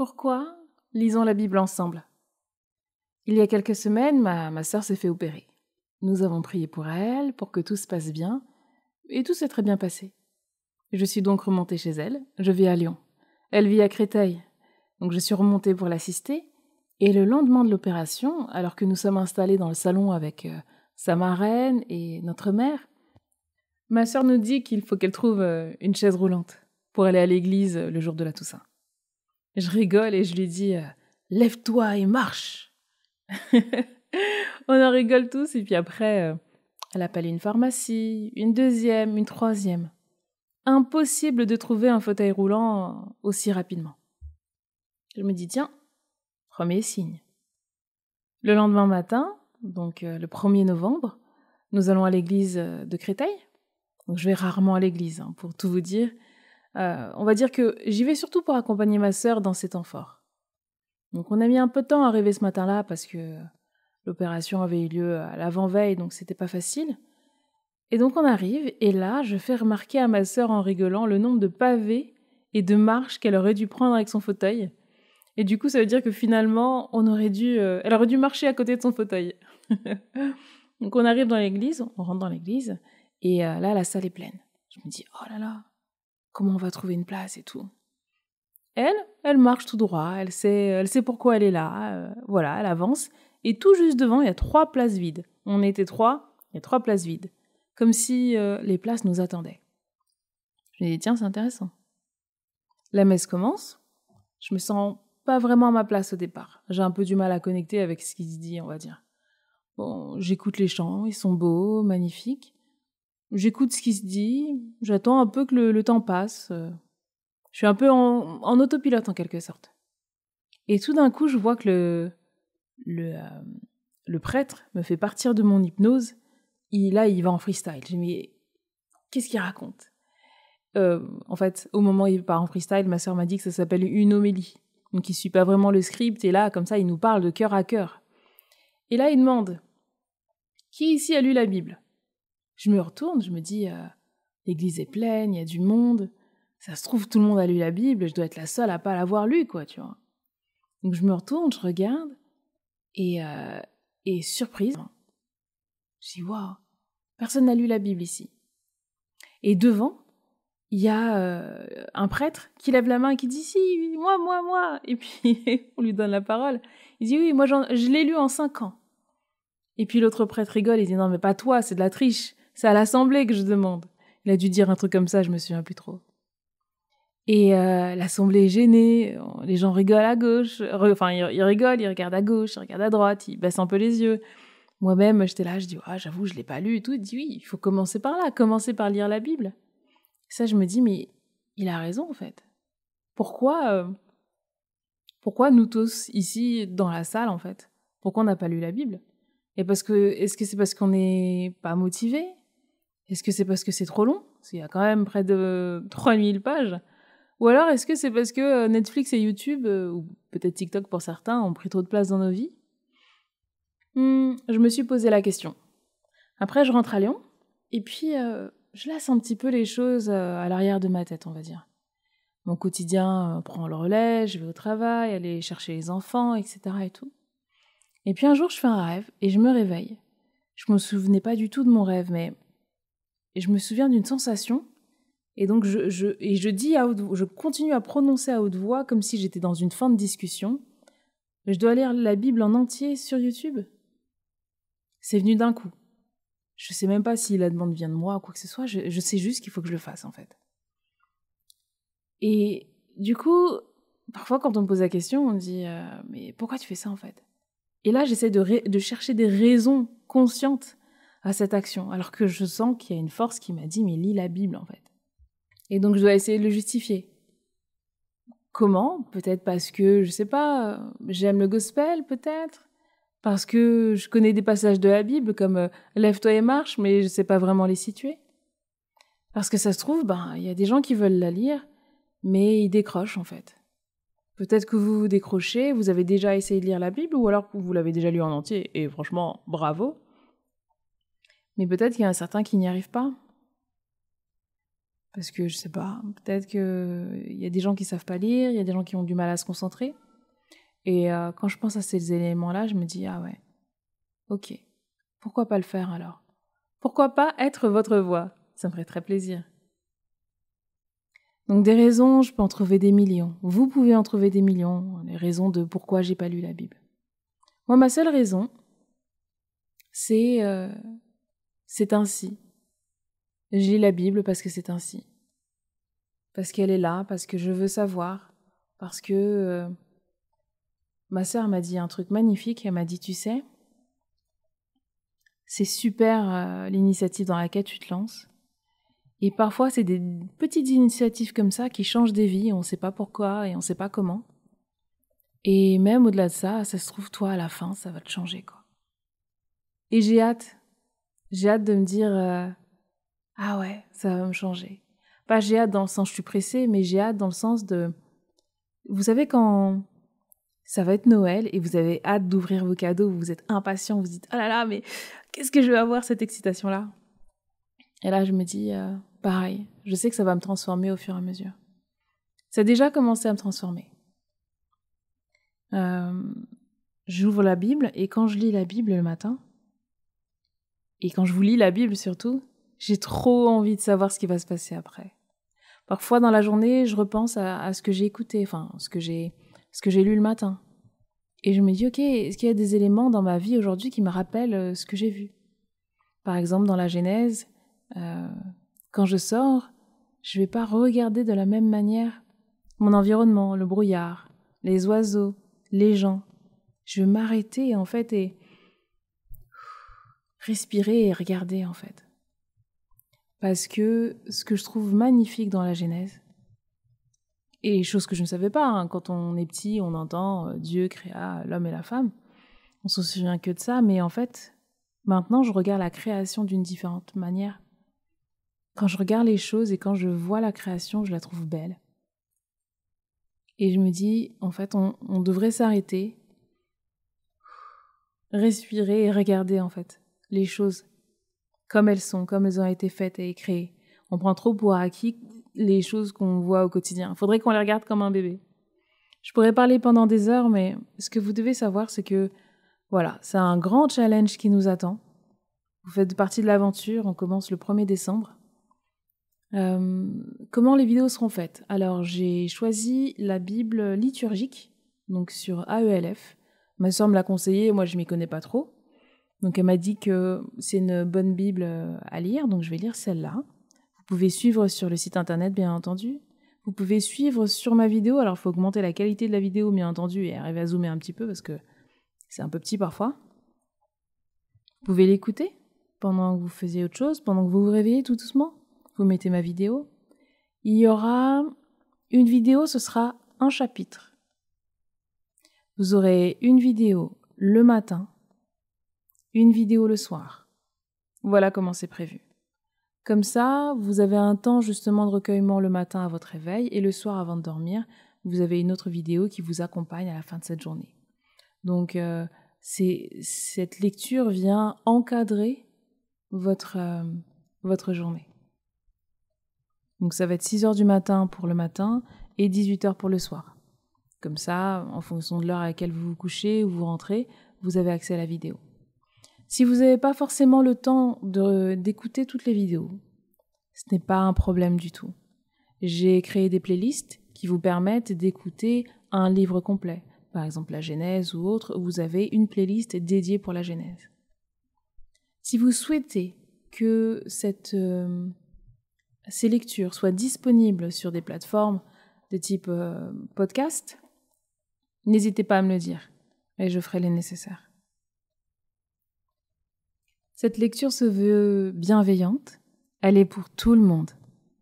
Pourquoi? Lisons la Bible ensemble. Il y a quelques semaines, ma sœur s'est fait opérer. Nous avons prié pour elle, pour que tout se passe bien, et tout s'est très bien passé. Je suis donc remontée chez elle, je vis à Lyon. Elle vit à Créteil, donc je suis remontée pour l'assister, et le lendemain de l'opération, alors que nous sommes installés dans le salon avec sa marraine et notre mère, ma sœur nous dit qu'il faut qu'elle trouve une chaise roulante pour aller à l'église le jour de la Toussaint. Je rigole et je lui dis « Lève-toi et marche !» On en rigole tous et puis après, elle appelle une pharmacie, une deuxième, une troisième. Impossible de trouver un fauteuil roulant aussi rapidement. Je me dis tiens, premier signe. Le lendemain matin, donc le 1er novembre, nous allons à l'église de Créteil. Donc je vais rarement à l'église, pour tout vous dire. On va dire que j'y vais surtout pour accompagner ma sœur dans ses temps forts. Donc on a mis un peu de temps à arriver ce matin-là parce que l'opération avait eu lieu à l'avant-veille, donc c'était pas facile. Et donc on arrive, et là, je fais remarquer à ma sœur en rigolant le nombre de pavés et de marches qu'elle aurait dû prendre avec son fauteuil. Et du coup, ça veut dire que finalement, elle aurait dû marcher à côté de son fauteuil. Donc on arrive dans l'église, on rentre dans l'église, et là, la salle est pleine. Je me dis, oh là là, comment on va trouver une place et tout. Elle marche tout droit, elle sait pourquoi elle est là, voilà, elle avance. Et tout juste devant, il y a 3 places vides. On était 3, il y a 3 places vides. Comme si les places nous attendaient. Je me dis, tiens, c'est intéressant. La messe commence. Je me sens pas vraiment à ma place au départ. J'ai un peu du mal à connecter avec ce qui se dit, on va dire. Bon, j'écoute les chants, ils sont beaux, magnifiques. J'écoute ce qui se dit, j'attends un peu que le temps passe. Je suis un peu en autopilote en quelque sorte. Et tout d'un coup, je vois que le prêtre me fait partir de mon hypnose. Là, il va en freestyle. Je me dis, qu'est-ce qu'il raconte? En fait, au moment où il part en freestyle, ma sœur m'a dit que ça s'appelle une homélie. Donc, il ne suit pas vraiment le script. Et là, comme ça, il nous parle de cœur à cœur. Et là, il demande, qui ici a lu la Bible? Je me retourne, je me dis, l'église est pleine, il y a du monde. Ça se trouve, tout le monde a lu la Bible. Je dois être la seule à pas l'avoir lu, quoi, tu vois. Donc, je me retourne, je regarde. Et surprise, je dis, waouh, personne n'a lu la Bible ici. Et devant, il y a un prêtre qui lève la main et qui dit, si, moi. Et puis, on lui donne la parole. Il dit, oui, moi, je l'ai lu en 5 ans. Et puis l'autre prêtre rigole, il dit, non, mais pas toi, c'est de la triche. C'est à l'assemblée que je demande. Il a dû dire un truc comme ça, je me souviens plus trop. Et l'assemblée est gênée, les gens rigolent à gauche, ils rigolent, ils regardent à gauche, ils regardent à droite, ils baissent un peu les yeux. Moi-même, j'étais là, je dis, j'avoue, je l'ai pas lu et tout. Il dit, oui, il faut commencer par là, commencer par lire la Bible. Ça, je me dis, mais il a raison, en fait. Pourquoi nous tous, ici, dans la salle, en fait, pourquoi on n'a pas lu la Bible? Est-ce que c'est parce qu'on n'est pas motivé? Est-ce que c'est parce que c'est trop long? Parce qu'il y a quand même près de 3000 pages. Ou alors, est-ce que c'est parce que Netflix et YouTube, ou peut-être TikTok pour certains, ont pris trop de place dans nos vies? Je me suis posé la question. Après, je rentre à Lyon, et puis je laisse un petit peu les choses à l'arrière de ma tête, on va dire. Mon quotidien prend le relais, je vais au travail, aller chercher les enfants, etc. et tout. Et puis un jour, je fais un rêve, et je me réveille. Je me souvenais pas du tout de mon rêve, mais je me souviens d'une sensation. Et donc, je dis je continue à prononcer à haute voix comme si j'étais dans une fin de discussion. Je dois lire la Bible en entier sur YouTube. C'est venu d'un coup. Je sais même pas si la demande vient de moi ou quoi que ce soit. Je sais juste qu'il faut que je le fasse, en fait. Et du coup, parfois, quand on me pose la question, on me dit mais pourquoi tu fais ça, en fait? Et là, j'essaie de chercher des raisons conscientes à cette action, alors que je sens qu'il y a une force qui m'a dit mais lis la Bible, en fait. Et donc, je dois essayer de le justifier. Comment? Peut-être parce que, je sais pas, j'aime le gospel, peut-être? Parce que je connais des passages de la Bible, comme « Lève-toi et marche », mais je sais pas vraiment les situer. Parce que ça se trouve, il y a des gens qui veulent la lire, mais ils décrochent, en fait. Peut-être que vous décrochez, vous avez déjà essayé de lire la Bible, ou alors que vous l'avez déjà lu en entier, et franchement, bravo. Mais peut-être qu'il y en a certains qui n'y arrivent pas. Parce que, je sais pas, peut-être qu'il y a des gens qui savent pas lire, il y a des gens qui ont du mal à se concentrer. Et quand je pense à ces éléments-là, je me dis, ah ouais, ok, pourquoi pas le faire alors? Pourquoi pas être votre voix? Ça me ferait très plaisir. Donc des raisons, je peux en trouver des millions. Vous pouvez en trouver des millions, les raisons de pourquoi j'ai pas lu la Bible. Moi, ma seule raison, c'est ainsi. Je lis la Bible parce que c'est ainsi. Parce qu'elle est là, parce que je veux savoir, parce que ma sœur m'a dit un truc magnifique, elle m'a dit, tu sais, c'est super l'initiative dans laquelle tu te lances. Et parfois, c'est des petites initiatives comme ça qui changent des vies, on ne sait pas pourquoi et on ne sait pas comment. Et même au-delà de ça, ça se trouve, toi, à la fin, ça va te changer, quoi. Et j'ai hâte de me dire, ah ouais, ça va me changer. Pas j'ai hâte dans le sens je suis pressée, mais j'ai hâte dans le sens de... Vous savez quand ça va être Noël et vous avez hâte d'ouvrir vos cadeaux, vous êtes impatient, vous dites, oh là là, mais qu'est-ce que je vais avoir cette excitation-là? Et là, je me dis, pareil, je sais que ça va me transformer au fur et à mesure. Ça a déjà commencé à me transformer. J'ouvre la Bible et quand je lis la Bible le matin, et quand je vous lis la Bible surtout, j'ai trop envie de savoir ce qui va se passer après. Parfois dans la journée, je repense à ce que j'ai écouté, enfin ce que j'ai lu le matin. Et je me dis, ok, est-ce qu'il y a des éléments dans ma vie aujourd'hui qui me rappellent ce que j'ai vu? Par exemple, dans la Genèse, quand je sors, je vais pas regarder de la même manière mon environnement, le brouillard, les oiseaux, les gens. Je vais m'arrêter en fait et respirer et regarder en fait. Parce que ce que je trouve magnifique dans la Genèse, et chose que je ne savais pas, hein, quand on est petit, on entend Dieu créa l'homme et la femme, on se souvient que de ça, mais en fait, maintenant je regarde la création d'une différente manière. Quand je regarde les choses et quand je vois la création, je la trouve belle. Et je me dis, en fait, on devrait s'arrêter, respirer et regarder en fait les choses comme elles sont, comme elles ont été faites et créées. On prend trop pour acquis les choses qu'on voit au quotidien. Il faudrait qu'on les regarde comme un bébé. Je pourrais parler pendant des heures, mais ce que vous devez savoir, c'est que, voilà, c'est un grand challenge qui nous attend. Vous faites partie de l'aventure, on commence le 1er décembre. Comment les vidéos seront faites? Alors, j'ai choisi la Bible liturgique, donc sur AELF. Ma sœur me l'a conseillé, moi je m'y connais pas trop. Donc elle m'a dit que c'est une bonne Bible à lire, donc je vais lire celle-là. Vous pouvez suivre sur le site internet, bien entendu. Vous pouvez suivre sur ma vidéo, alors il faut augmenter la qualité de la vidéo, bien entendu, et arriver à zoomer un petit peu, parce que c'est un peu petit parfois. Vous pouvez l'écouter pendant que vous faisiez autre chose, pendant que vous vous réveillez tout doucement. Vous mettez ma vidéo. Il y aura une vidéo, ce sera un chapitre. Vous aurez une vidéo le matin, une vidéo le soir. Voilà comment c'est prévu. Comme ça, vous avez un temps justement de recueillement le matin à votre réveil et le soir avant de dormir, vous avez une autre vidéo qui vous accompagne à la fin de cette journée. Donc, cette lecture vient encadrer votre journée. Donc ça va être 6h du matin pour le matin et 18h pour le soir. Comme ça, en fonction de l'heure à laquelle vous vous couchez ou vous rentrez, vous avez accès à la vidéo. Si vous n'avez pas forcément le temps d'écouter toutes les vidéos, ce n'est pas un problème du tout. J'ai créé des playlists qui vous permettent d'écouter un livre complet. Par exemple la Genèse ou autre, vous avez une playlist dédiée pour la Genèse. Si vous souhaitez que ces lectures soient disponibles sur des plateformes de type podcast, n'hésitez pas à me le dire et je ferai les nécessaires. Cette lecture se veut bienveillante, elle est pour tout le monde.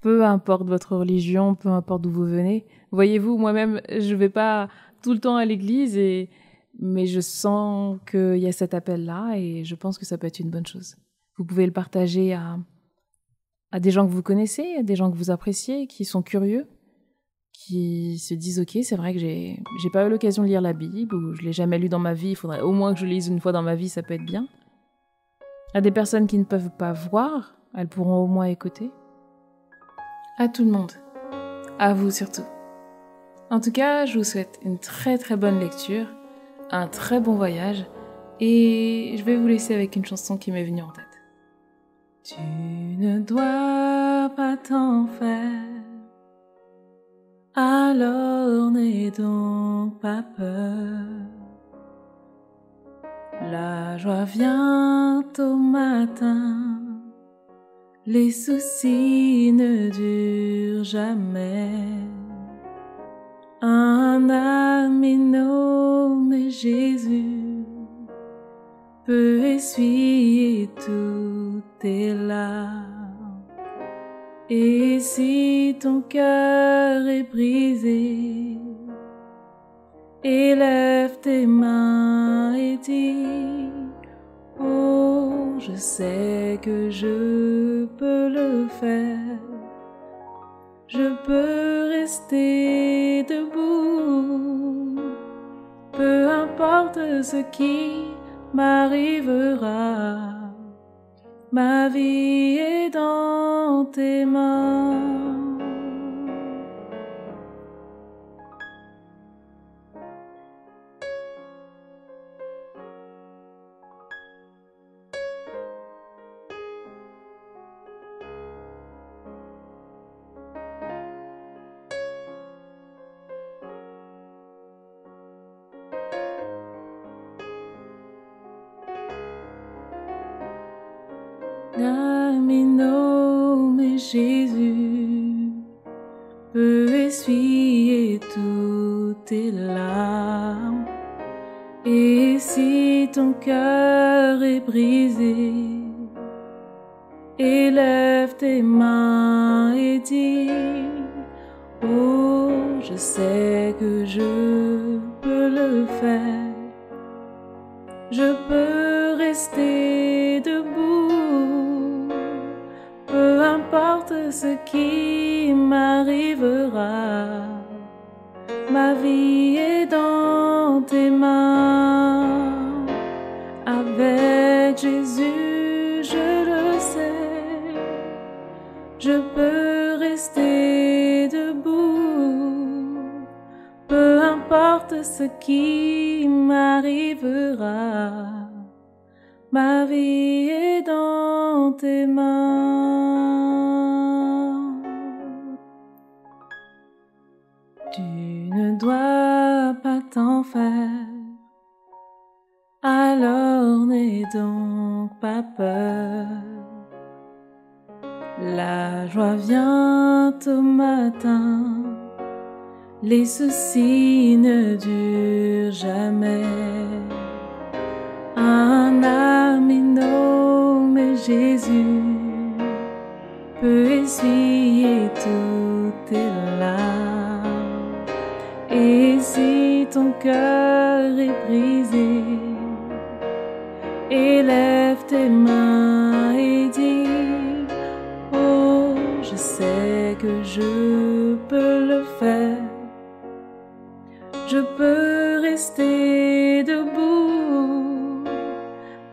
Peu importe votre religion, peu importe d'où vous venez. Voyez-vous, moi-même, je ne vais pas tout le temps à l'église, mais je sens qu'il y a cet appel-là et je pense que ça peut être une bonne chose. Vous pouvez le partager à des gens que vous connaissez, à des gens que vous appréciez, qui sont curieux, qui se disent « Ok, c'est vrai que j'ai pas eu l'occasion de lire la Bible ou je l'ai jamais lu dans ma vie, il faudrait au moins que je lise une fois dans ma vie, ça peut être bien. » À des personnes qui ne peuvent pas voir, elles pourront au moins écouter. À tout le monde. À vous surtout. En tout cas, je vous souhaite une très très bonne lecture, un très bon voyage, et je vais vous laisser avec une chanson qui m'est venue en tête. Tu ne dois pas t'en faire, alors n'aie donc pas peur. La joie vient au matin, les soucis ne durent jamais. Un ami nommé Jésus peut essuyer toutes tes larmes. Et si ton cœur est brisé, élève tes mains et dis: oh, je sais que je peux le faire. Je peux rester debout, peu importe ce qui m'arrivera. Ma vie est dans tes mains. Ami nommé Jésus peut essuyer toutes tes larmes. Et si ton cœur est brisé, élève tes mains et dis: oh, je sais que je peux le faire. Je peux rester debout, peu importe ce qui m'arrivera. Ma vie est dans tes mains. Avec Jésus, je le sais, je peux rester debout, peu importe ce qui m'arrivera. Ma vie est dans tes mains. Tu ne dois pas t'en faire, alors n'aie donc pas peur. La joie vient au matin, les soucis ne durent jamais. Un ami nommé Jésus peut essuyer toutes tes larmes. Et si ton cœur est brisé, élève tes mains et dis: oh, je sais que je peux le faire. Je peux rester debout,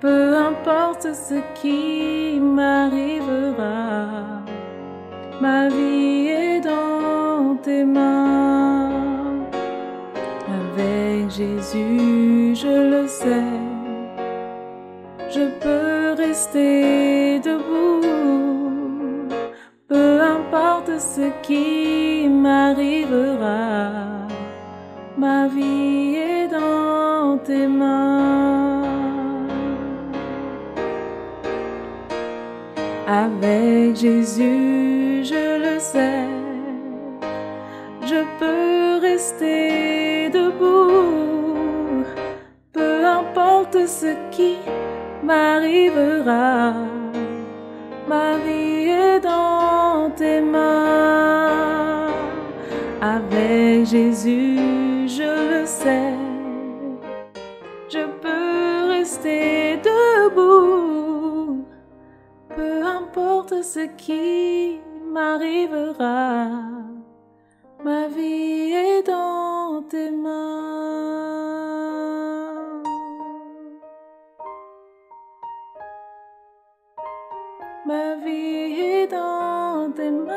peu importe ce qui m'arrivera. Ma vie est dans tes mains. Avec Jésus, je le sais, je peux rester debout, peu importe ce qui m'arrivera. Ma vie est dans tes mains. Avec Jésus, je le sais, je peux rester debout, peu importe ce qui m'arrivera. Ma vie est dans tes mains. Avec Jésus, je le sais, je peux rester debout, peu importe ce qui m'arrivera. Ma vie est dans tes mains. Ma vie est dans tes mains.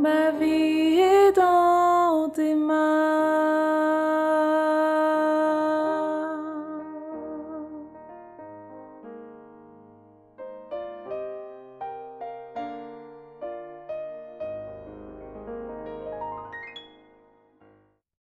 Ma vie est dans tes mains.